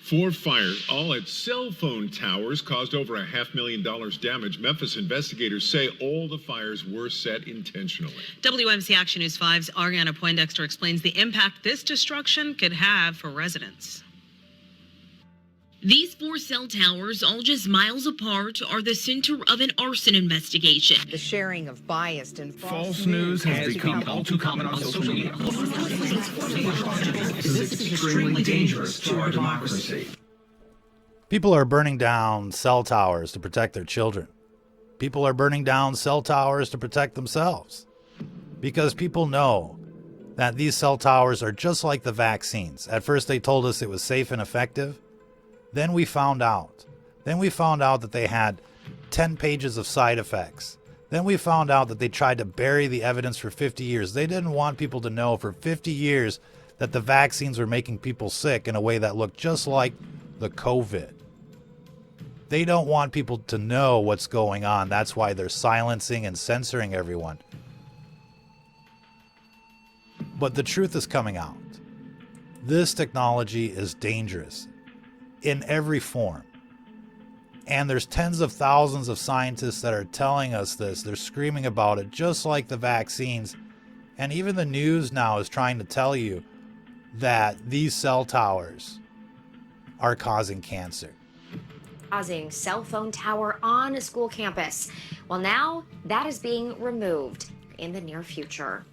Four fires, all at cell phone towers, caused over $500,000 damage. Memphis investigators say all the fires were set intentionally. WMC Action News 5's Ariana Poindexter explains the impact this destruction could have for residents. These four cell towers, all just miles apart, are the center of an arson investigation. The sharing of biased and false news has become all too common on social media. This is extremely dangerous to our democracy. People are burning down cell towers to protect their children. People are burning down cell towers to protect themselves. Because people know that these cell towers are just like the vaccines. At first they told us it was safe and effective. Then we found out. That they had 10 pages of side effects. Then we found out that they tried to bury the evidence for 50 years. They didn't want people to know for 50 years that the vaccines were making people sick in a way that looked just like the COVID. They don't want people to know what's going on. That's why they're silencing and censoring everyone. But the truth is coming out. This technology is dangerous in every form. And there's tens of thousands of scientists that are telling us this. They're screaming about it, just like the vaccines. And even the news now is trying to tell you that these cell towers are causing cancer. Causing cell phone tower on a school campus. Well, now that is being removed in the near future.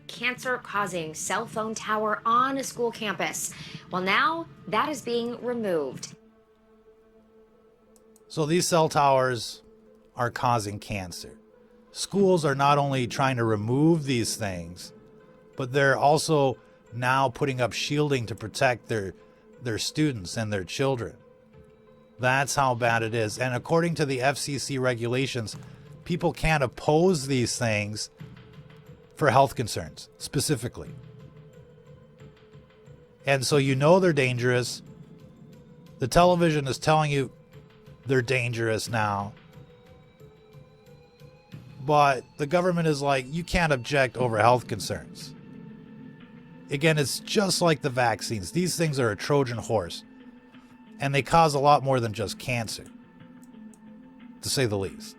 Cancer-causing cell phone tower on a school campus. Well, now that is being removed. So these cell towers are causing cancer. Schools are not only trying to remove these things, but they're also now putting up shielding to protect their students and their children. That's how bad it is. And according to the FCC regulations, people can't oppose these things for health concerns, specifically. And so you know they're dangerous. The television is telling you they're dangerous now. But the government is like, you can't object over health concerns. Again, it's just like the vaccines. These things are a Trojan horse. And they cause a lot more than just cancer, to say the least.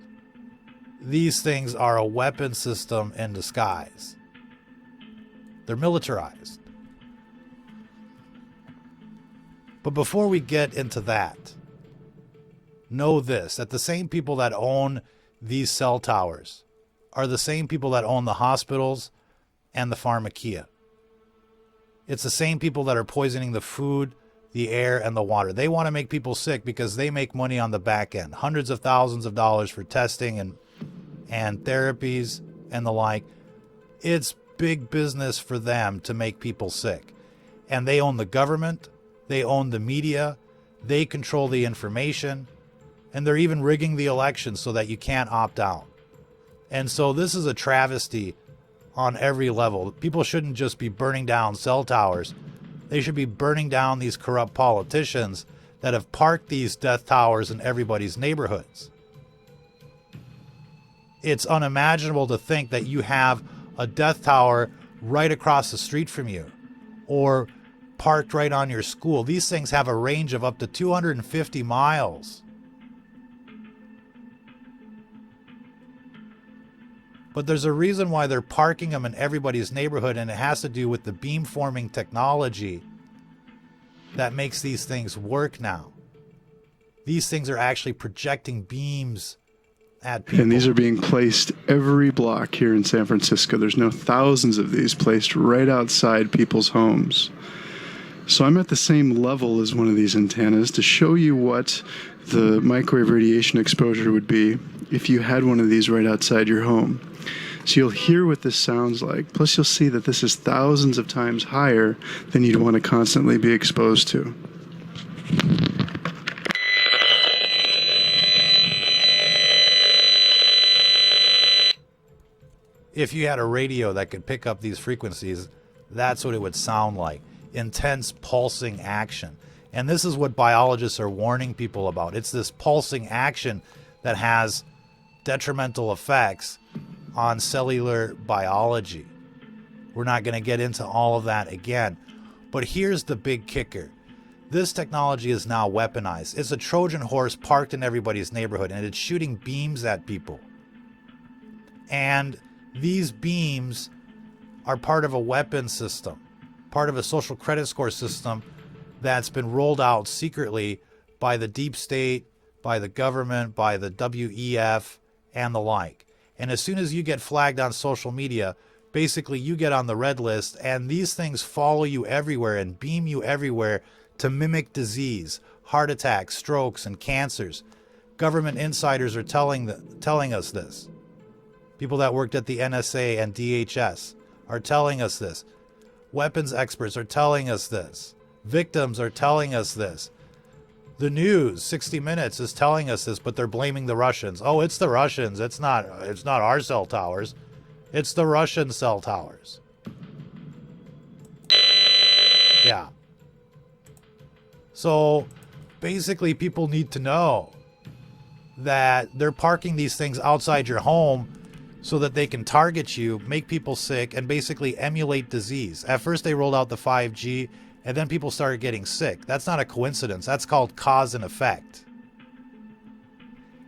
These things are a weapon system in disguise. They're militarized. But before we get into that, know this, that the same people that own these cell towers are the same people that own the hospitals and the pharmacia. It's the same people that are poisoning the food, the air, and the water. They want to make people sick because they make money on the back end. Hundreds of thousands of dollars for testing and therapies and the like. It's big business for them to make people sick. And they own the government. They own the media. They control the information. And they're even rigging the election so that you can't opt out. And so this is a travesty on every level. People shouldn't just be burning down cell towers. They should be burning down these corrupt politicians that have parked these death towers in everybody's neighborhoods. It's unimaginable to think that you have a death tower right across the street from you or parked right on your school. These things have a range of up to 250 miles. But there's a reason why they're parking them in everybody's neighborhood, and it has to do with the beamforming technology that makes these things work now. These things are actually projecting beams at people. And these are being placed every block here in San Francisco. There's now thousands of these placed right outside people's homes. So I'm at the same level as one of these antennas to show you what the microwave radiation exposure would be if you had one of these right outside your home. So you'll hear what this sounds like. Plus you'll see that this is thousands of times higher than you'd want to constantly be exposed to. If you had a radio that could pick up these frequencies, that's what it would sound like. Intense pulsing action. And this is what biologists are warning people about. It's this pulsing action that has detrimental effects on cellular biology. We're not going to get into all of that again. But here's the big kicker. This technology is now weaponized. It's a Trojan horse parked in everybody's neighborhood, and it's shooting beams at people. And these beams are part of a weapon system, part of a social credit score system that's been rolled out secretly by the deep state, by the government, by the WEF, and the like. And as soon as you get flagged on social media, basically you get on the red list, and these things follow you everywhere and beam you everywhere to mimic disease, heart attacks, strokes, and cancers. Government insiders are telling us this. People that worked at the NSA and DHS are telling us this. Weapons experts are telling us this. Victims are telling us this. The news, 60 Minutes, is telling us this, but they're blaming the Russians. Oh, it's the Russians. It's not our cell towers. It's the Russian cell towers. Yeah. So basically, people need to know that they're parking these things outside your home so that they can target you, make people sick, and basically emulate disease. At first, they rolled out the 5G, and then people started getting sick. That's not a coincidence. That's called cause and effect.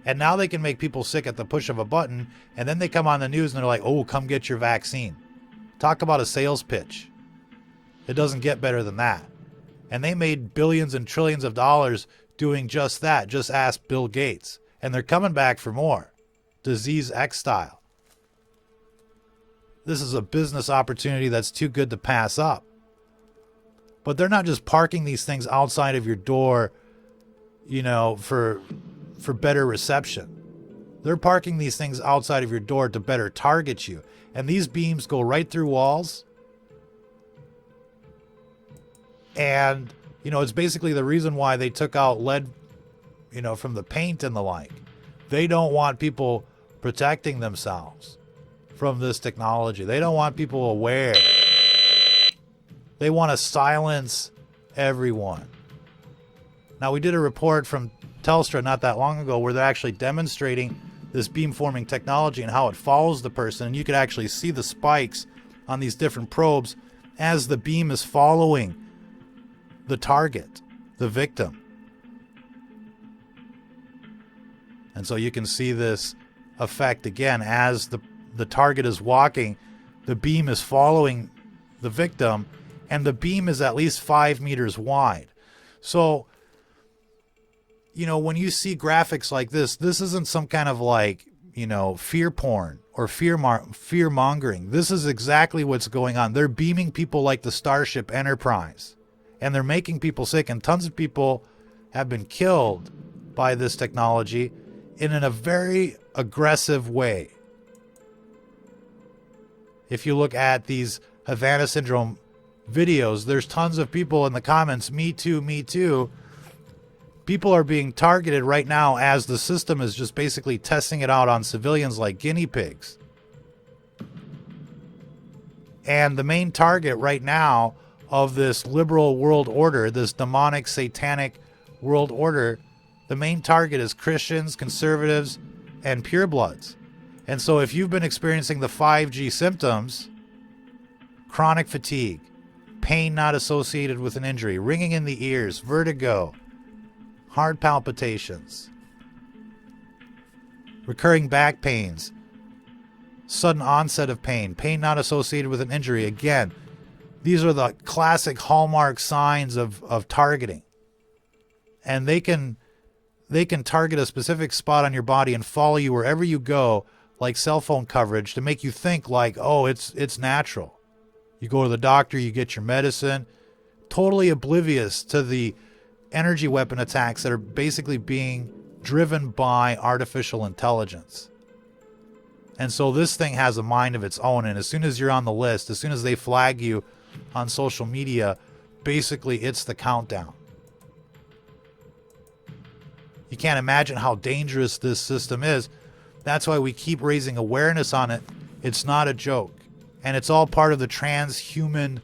And now they can make people sick at the push of a button, and then they come on the news and they're like, oh, come get your vaccine. Talk about a sales pitch. It doesn't get better than that. And they made billions and trillions of dollars doing just that. Just ask Bill Gates. And they're coming back for more. Disease X style. This is a business opportunity that's too good to pass up. But they're not just parking these things outside of your door, you know, for better reception. They're parking these things outside of your door to better target you. And these beams go right through walls. And, you know, it's basically the reason why they took out lead, you know, from the paint and the like. They don't want people protecting themselves from this technology. They don't want people aware. They want to silence everyone. Now, we did a report from Telstra not that long ago where they're actually demonstrating this beamforming technology and how it follows the person. And you could actually see the spikes on these different probes as the beam is following the target, the victim. And so you can see this effect again as the target is walking, the beam is following the victim, and the beam is at least 5 meters wide. So, you know, when you see graphics like this isn't some kind of like, you know, fear porn or fear mongering. This is exactly what's going on. They're beaming people like the Starship Enterprise. And they're making people sick, and tons of people have been killed by this technology in a very aggressive way. If you look at these Havana Syndrome videos, there's tons of people in the comments, me too, me too. People are being targeted right now as the system is just basically testing it out on civilians like guinea pigs. And the main target right now of this liberal world order, this demonic, satanic world order, the main target is Christians, conservatives, and purebloods. And so if you've been experiencing the 5G symptoms, chronic fatigue, pain not associated with an injury, ringing in the ears, vertigo, heart palpitations, recurring back pains, sudden onset of pain, pain not associated with an injury, again, these are the classic hallmark signs of targeting. And they can target a specific spot on your body and follow you wherever you go, like cell phone coverage, to make you think like, oh, it's natural. You go to the doctor, you get your medicine, totally oblivious to the energy weapon attacks that are basically being driven by artificial intelligence. And so this thing has a mind of its own, and as soon as you're on the list, as soon as they flag you on social media, basically it's the countdown. You can't imagine how dangerous this system is. That's why we keep raising awareness on it. It's not a joke. And it's all part of the transhumanism.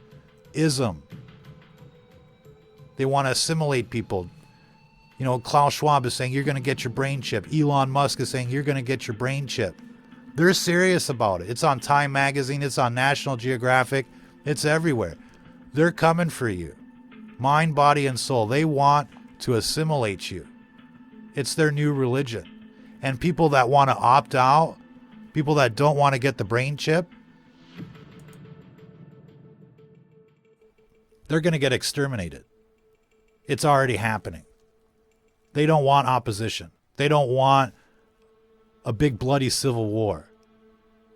They want to assimilate people. You know, Klaus Schwab is saying you're going to get your brain chip. Elon Musk is saying you're going to get your brain chip. They're serious about it. It's on Time Magazine. It's on National Geographic. It's everywhere. They're coming for you. Mind, body, and soul. They want to assimilate you. It's their new religion. And people that want to opt out, people that don't want to get the brain chip, they're going to get exterminated. It's already happening. They don't want opposition. They don't want a big bloody civil war.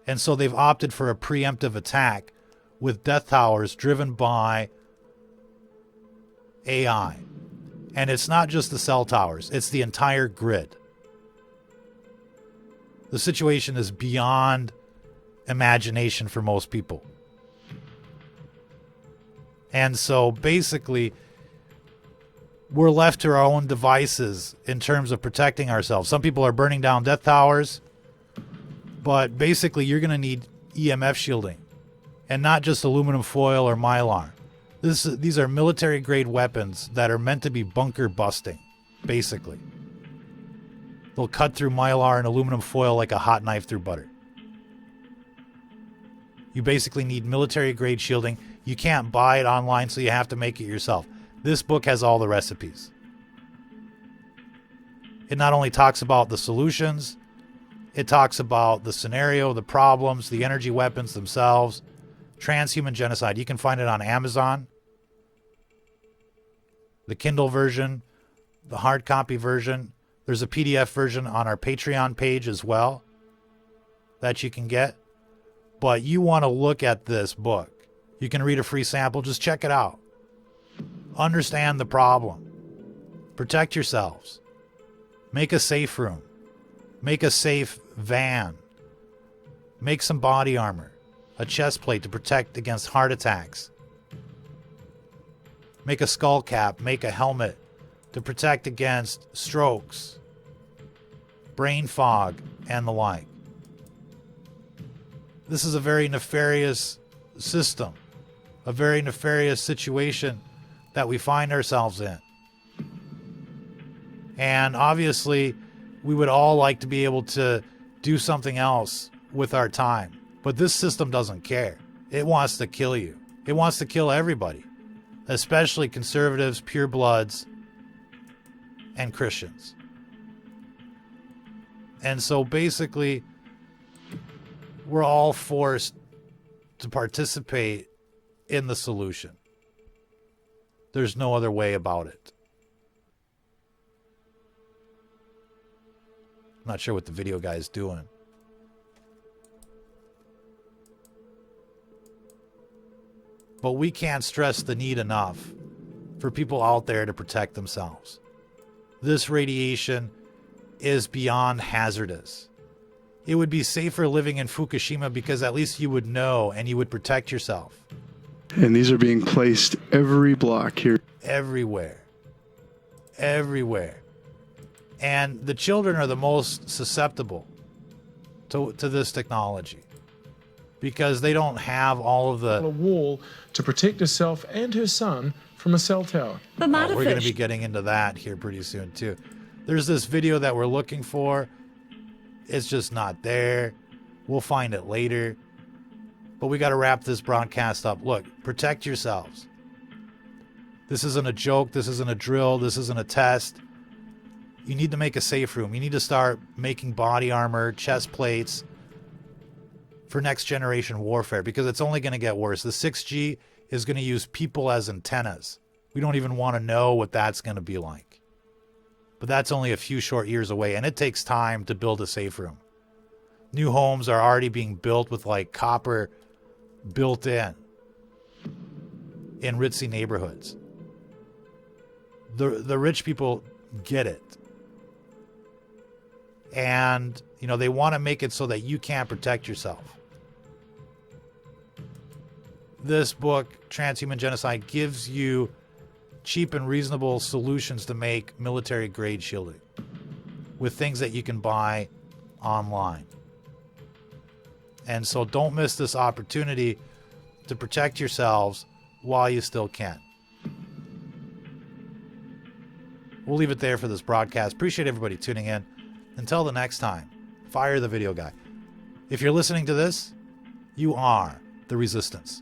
And so they've opted for a preemptive attack with death towers driven by AI. And it's not just the cell towers, it's the entire grid. The situation is beyond imagination for most people. And so basically, we're left to our own devices in terms of protecting ourselves. Some people are burning down death towers, but basically you're going to need EMF shielding and not just aluminum foil or Mylar. These are military grade weapons that are meant to be bunker busting, basically. They'll cut through Mylar and aluminum foil like a hot knife through butter. You basically need military grade shielding. You can't buy it online, so you have to make it yourself. This book has all the recipes. It not only talks about the solutions, it talks about the scenario, the problems, the energy weapons themselves, transhuman genocide. You can find it on Amazon, the Kindle version, the hard copy version. There's a PDF version on our Patreon page as well that you can get. But you want to look at this book. You can read a free sample. Just check it out. Understand the problem. Protect yourselves. Make a safe room. Make a safe van. Make some body armor. A chest plate to protect against heart attacks. Make a skull cap. Make a helmet to protect against strokes, brain fog, and the like. This is a very nefarious system, a very nefarious situation that we find ourselves in. And obviously, we would all like to be able to do something else with our time. But this system doesn't care. It wants to kill you. It wants to kill everybody, especially conservatives, purebloods, and Christians. And so basically, we're all forced to participate in the solution. There's no other way about it. I'm not sure what the video guy is doing. But we can't stress the need enough for people out there to protect themselves. This radiation is beyond hazardous. It would be safer living in Fukushima because at least you would know and you would protect yourself. And these are being placed every block here. Everywhere. Everywhere. And the children are the most susceptible to this technology because they don't have all of A the... wall to protect herself and her son from a cell tower. We're going to be getting into that here pretty soon too. There's this video that we're looking for. It's just not there. We'll find it later. But we got to wrap this broadcast up. Look, protect yourselves. This isn't a joke. This isn't a drill. This isn't a test. You need to make a safe room. You need to start making body armor, chest plates for next generation warfare because it's only going to get worse. The 6G is going to use people as antennas. We don't even want to know what that's going to be like. But that's only a few short years away, and it takes time to build a safe room. New homes are already being built with like copper built in ritzy neighborhoods. The rich people get it. And, you know, they want to make it so that you can't protect yourself. This book, Transhuman Genocide, gives you cheap and reasonable solutions to make military grade shielding with things that you can buy online. And so don't miss this opportunity to protect yourselves while you still can. We'll leave it there for this broadcast. Appreciate everybody tuning in. Until the next time, fire the video guy. If you're listening to this, you are the resistance.